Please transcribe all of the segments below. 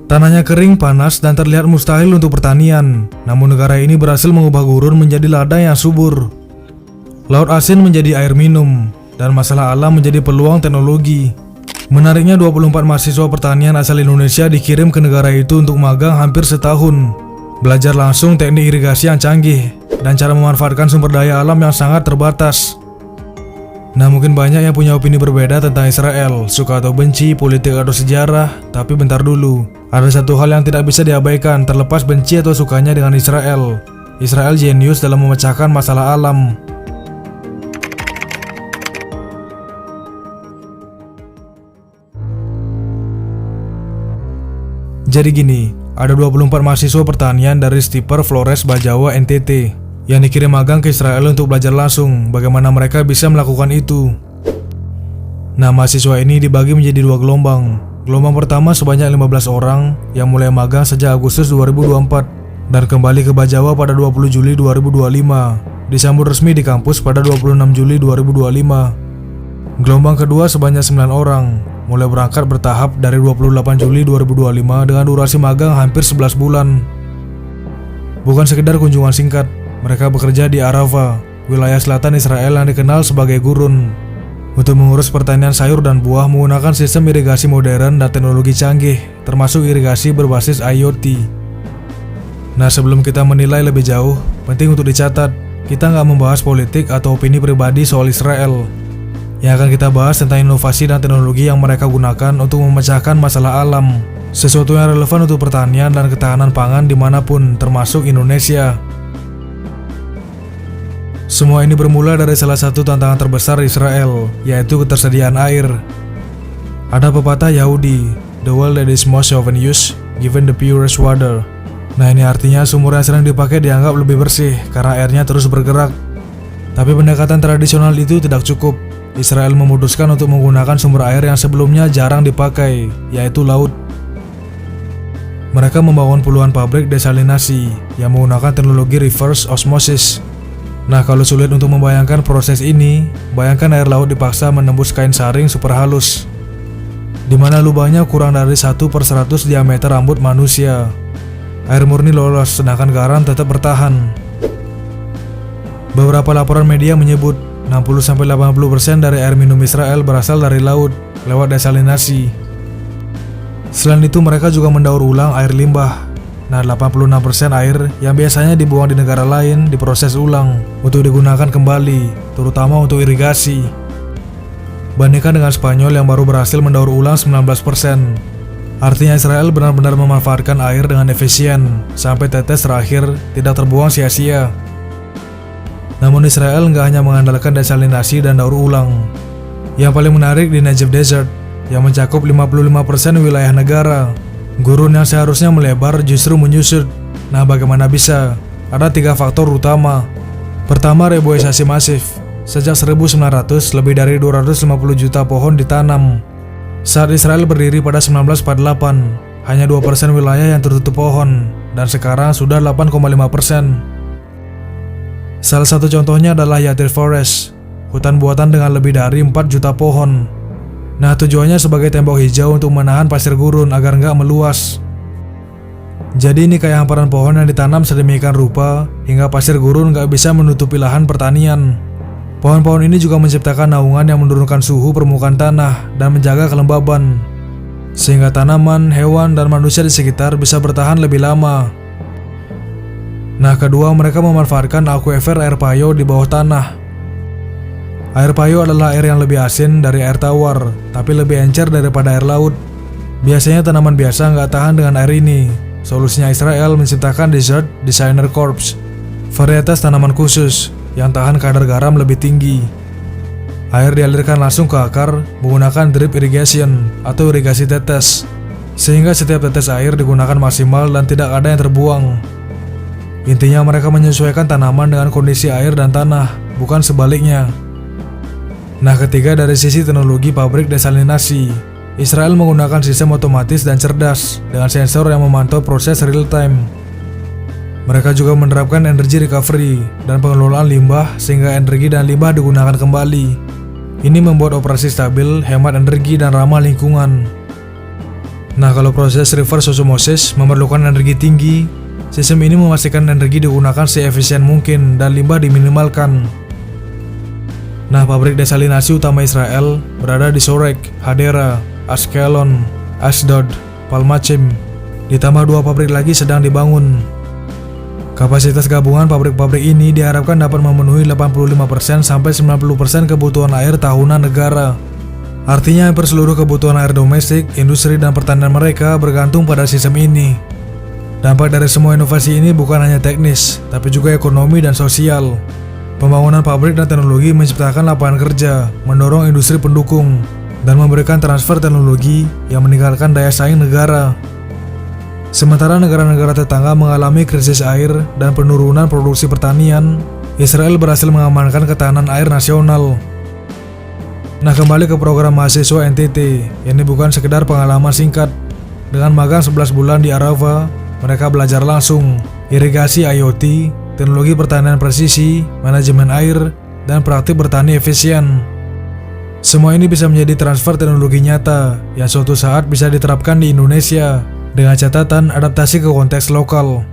Tanahnya kering, panas, dan terlihat mustahil untuk pertanian. Namun negara ini berhasil mengubah gurun menjadi ladang yang subur. Laut asin menjadi air minum, dan masalah alam menjadi peluang teknologi. Menariknya 24 mahasiswa pertanian asal Indonesia dikirim ke negara itu untuk magang hampir setahun. Belajar langsung teknik irigasi yang canggih dan cara memanfaatkan sumber daya alam yang sangat terbatas. Nah, mungkin banyak yang punya opini berbeda tentang Israel, suka atau benci, politik atau sejarah. Tapi bentar dulu, ada satu hal yang tidak bisa diabaikan terlepas benci atau sukanya dengan Israel. Israel jenius dalam memecahkan masalah alam. Jadi gini, ada 24 mahasiswa pertanian dari Stiper Flores Bajawa NTT yang dikirim magang ke Israel untuk belajar langsung bagaimana mereka bisa melakukan itu. Nah, mahasiswa ini dibagi menjadi dua gelombang. Gelombang pertama sebanyak 15 orang yang mulai magang sejak Agustus 2024 dan kembali ke Bajawa pada 20 Juli 2025, disambut resmi di kampus pada 26 Juli 2025. Gelombang kedua sebanyak 9 orang mulai berangkat bertahap dari 28 Juli 2025 dengan durasi magang hampir 11 bulan. Bukan sekedar kunjungan singkat, mereka bekerja di Arava, wilayah selatan Israel yang dikenal sebagai gurun, untuk mengurus pertanian sayur dan buah menggunakan sistem irigasi modern dan teknologi canggih, termasuk irigasi berbasis IoT. Nah, sebelum kita menilai lebih jauh, penting untuk dicatat, kita nggak membahas politik atau opini pribadi soal Israel. Yang akan kita bahas tentang inovasi dan teknologi yang mereka gunakan untuk memecahkan masalah alam, sesuatu yang relevan untuk pertanian dan ketahanan pangan dimanapun, termasuk Indonesia. Semua ini bermula dari salah satu tantangan terbesar Israel, yaitu ketersediaan air. Ada pepatah Yahudi, "The well that is most often used, given the purest water." Nah, ini artinya sumur yang sering dipakai dianggap lebih bersih karena airnya terus bergerak. Tapi pendekatan tradisional itu tidak cukup. Israel memutuskan untuk menggunakan sumber air yang sebelumnya jarang dipakai, yaitu laut. Mereka membangun puluhan pabrik desalinasi yang menggunakan teknologi reverse osmosis. Nah, kalau sulit untuk membayangkan proses ini, bayangkan air laut dipaksa menembus kain saring super halus, di mana lubangnya kurang dari 1/100 diameter rambut manusia. Air murni lolos, sedangkan garam tetap bertahan. Beberapa laporan media menyebut 60-80% dari air minum Israel berasal dari laut lewat desalinasi. Selain itu, mereka juga mendaur ulang air limbah. Nah, 86% air yang biasanya dibuang di negara lain diproses ulang untuk digunakan kembali, terutama untuk irigasi. Bandingkan dengan Spanyol yang baru berhasil mendaur ulang 19%. Artinya Israel benar-benar memanfaatkan air dengan efisien sampai tetes terakhir tidak terbuang sia-sia. Namun Israel nggak hanya mengandalkan desalinasi dan daur ulang. Yang paling menarik di Negev Desert, yang mencakup 55% wilayah negara. Gurun yang seharusnya melebar justru menyusut. Nah, bagaimana bisa? Ada 3 faktor utama. Pertama, reboisasi masif. Sejak 1900, lebih dari 250 juta pohon ditanam. Saat Israel berdiri pada 1948, hanya 2% wilayah yang tertutup pohon, dan sekarang sudah 8,5%. Salah satu contohnya adalah Yatir Forest, hutan buatan dengan lebih dari 4 juta pohon. Nah, tujuannya sebagai tembok hijau untuk menahan pasir gurun agar nggak meluas. Jadi ini kayak hamparan pohon yang ditanam sedemikian rupa hingga pasir gurun nggak bisa menutupi lahan pertanian. Pohon-pohon ini juga menciptakan naungan yang menurunkan suhu permukaan tanah dan menjaga kelembaban, sehingga tanaman, hewan, dan manusia di sekitar bisa bertahan lebih lama. Nah, kedua, mereka memanfaatkan akuifer air payo di bawah tanah. Air payo adalah air yang lebih asin dari air tawar, tapi lebih encer daripada air laut. Biasanya tanaman biasa nggak tahan dengan air ini. Solusinya Israel menciptakan Desert Designer Corps, varietas tanaman khusus yang tahan kadar garam lebih tinggi. Air dialirkan langsung ke akar menggunakan drip irrigation atau irigasi tetes, sehingga setiap tetes air digunakan maksimal dan tidak ada yang terbuang. Intinya mereka menyesuaikan tanaman dengan kondisi air dan tanah, bukan sebaliknya. Nah, ketiga, dari sisi teknologi pabrik desalinasi, Israel menggunakan sistem otomatis dan cerdas dengan sensor yang memantau proses real time. Mereka juga menerapkan energi recovery dan pengelolaan limbah sehingga energi dan limbah digunakan kembali. Ini membuat operasi stabil, hemat energi, dan ramah lingkungan. Nah, kalau proses reverse osmosis memerlukan energi tinggi, sistem ini memastikan energi digunakan seefisien mungkin dan limbah diminimalkan. Nah, pabrik desalinasi utama Israel berada di Sorek, Hadera, Ashkelon, Ashdod, Palmachim. Ditambah 2 pabrik lagi sedang dibangun. Kapasitas gabungan pabrik-pabrik ini diharapkan dapat memenuhi 85% sampai 90% kebutuhan air tahunan negara. Artinya hampir seluruh kebutuhan air domestik, industri, dan pertanian mereka bergantung pada sistem ini. Dampak dari semua inovasi ini bukan hanya teknis, tapi juga ekonomi dan sosial. Pembangunan pabrik dan teknologi menciptakan lapangan kerja, mendorong industri pendukung, dan memberikan transfer teknologi yang meningkatkan daya saing negara. Sementara negara-negara tetangga mengalami krisis air dan penurunan produksi pertanian, Israel berhasil mengamankan ketahanan air nasional. Nah, kembali ke program mahasiswa NTT, ini bukan sekedar pengalaman singkat. Dengan magang 11 bulan di Arava, mereka belajar langsung irigasi IoT, teknologi pertanian presisi, manajemen air, dan praktik bertani efisien. Semua ini bisa menjadi transfer teknologi nyata yang suatu saat bisa diterapkan di Indonesia dengan catatan adaptasi ke konteks lokal.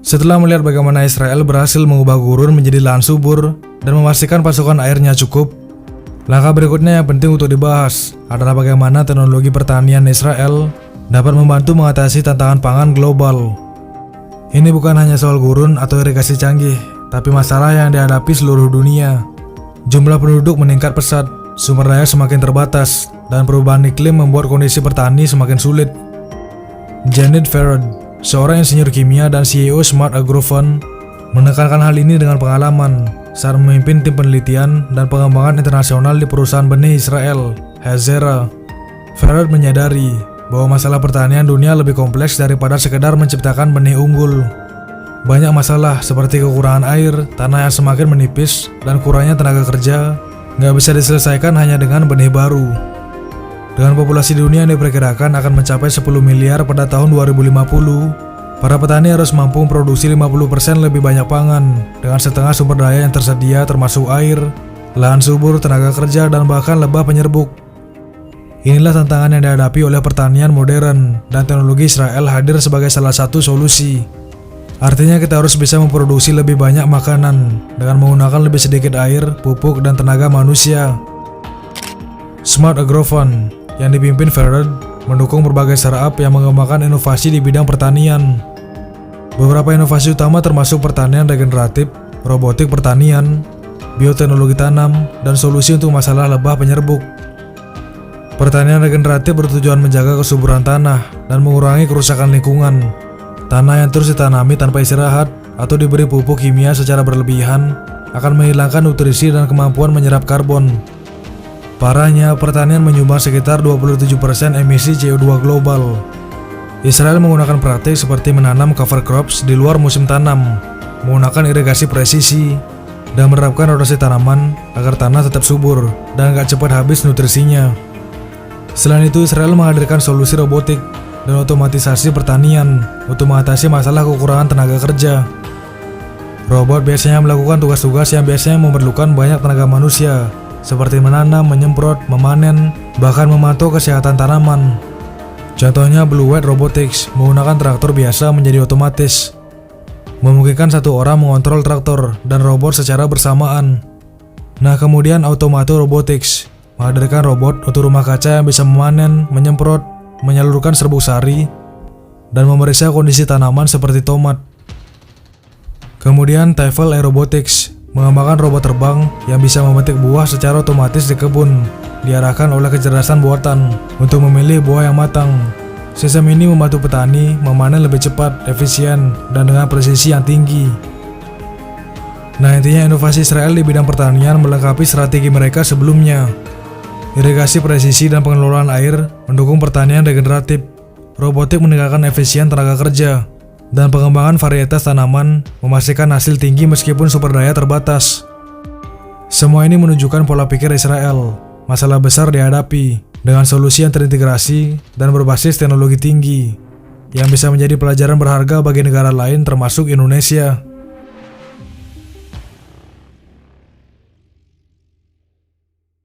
Setelah melihat bagaimana Israel berhasil mengubah gurun menjadi lahan subur dan memastikan pasokan airnya cukup, langkah berikutnya yang penting untuk dibahas adalah bagaimana teknologi pertanian Israel dapat membantu mengatasi tantangan pangan global. Ini bukan hanya soal gurun atau irigasi canggih, tapi masalah yang dihadapi seluruh dunia. Jumlah penduduk meningkat pesat, sumber daya semakin terbatas, dan perubahan iklim membuat kondisi petani semakin sulit. Janet Farad, seorang insinyur kimia dan CEO Smart Agrofund, menekankan hal ini dengan pengalaman saat memimpin tim penelitian dan pengembangan internasional di perusahaan benih Israel, Hazera. Farad menyadari bahwa masalah pertanian dunia lebih kompleks daripada sekedar menciptakan benih unggul. Banyak masalah seperti kekurangan air, tanah yang semakin menipis, dan kurangnya tenaga kerja nggak bisa diselesaikan hanya dengan benih baru. Dengan populasi dunia yang diperkirakan akan mencapai 10 miliar pada tahun 2050, para petani harus mampu memproduksi 50% lebih banyak pangan dengan setengah sumber daya yang tersedia termasuk air, lahan subur, tenaga kerja, dan bahkan lebah penyerbuk. Inilah tantangan yang dihadapi oleh pertanian modern, dan teknologi Israel hadir sebagai salah satu solusi. Artinya kita harus bisa memproduksi lebih banyak makanan dengan menggunakan lebih sedikit air, pupuk, dan tenaga manusia. Smart Agrofund yang dipimpin Farad mendukung berbagai startup yang mengembangkan inovasi di bidang pertanian. Beberapa inovasi utama termasuk pertanian regeneratif, robotik pertanian, bioteknologi tanam, dan solusi untuk masalah lebah penyerbuk. Pertanian regeneratif bertujuan menjaga kesuburan tanah dan mengurangi kerusakan lingkungan. Tanah yang terus ditanami tanpa istirahat atau diberi pupuk kimia secara berlebihan akan menghilangkan nutrisi dan kemampuan menyerap karbon. Parahnya, pertanian menyumbang sekitar 27% emisi CO2 global. Israel menggunakan praktik seperti menanam cover crops di luar musim tanam, menggunakan irigasi presisi, dan menerapkan rotasi tanaman agar tanah tetap subur dan gak cepat habis nutrisinya. Selain itu, Israel menghadirkan solusi robotik dan otomatisasi pertanian untuk mengatasi masalah kekurangan tenaga kerja. Robot biasanya melakukan tugas-tugas yang biasanya memerlukan banyak tenaga manusia, seperti menanam, menyemprot, memanen, bahkan memantau kesehatan tanaman. Contohnya Blue White Robotics menggunakan traktor biasa menjadi otomatis, memungkinkan satu orang mengontrol traktor dan robot secara bersamaan. Nah, kemudian Automato Robotics menghadirkan robot untuk rumah kaca yang bisa memanen, menyemprot, menyalurkan serbuk sari, dan memeriksa kondisi tanaman seperti tomat. Kemudian Tafel Aerobotics mengembangkan robot terbang yang bisa memetik buah secara otomatis di kebun, diarahkan oleh kecerdasan buatan untuk memilih buah yang matang. Sistem ini membantu petani memanen lebih cepat, efisien, dan dengan presisi yang tinggi. Nah, intinya inovasi Israel di bidang pertanian melengkapi strategi mereka sebelumnya. Irigasi presisi dan pengelolaan air mendukung pertanian regeneratif, robotik meningkatkan efisien tenaga kerja, dan pengembangan varietas tanaman memastikan hasil tinggi meskipun sumber daya terbatas. Semua ini menunjukkan pola pikir Israel. Masalah besar dihadapi dengan solusi yang terintegrasi dan berbasis teknologi tinggi yang bisa menjadi pelajaran berharga bagi negara lain termasuk Indonesia.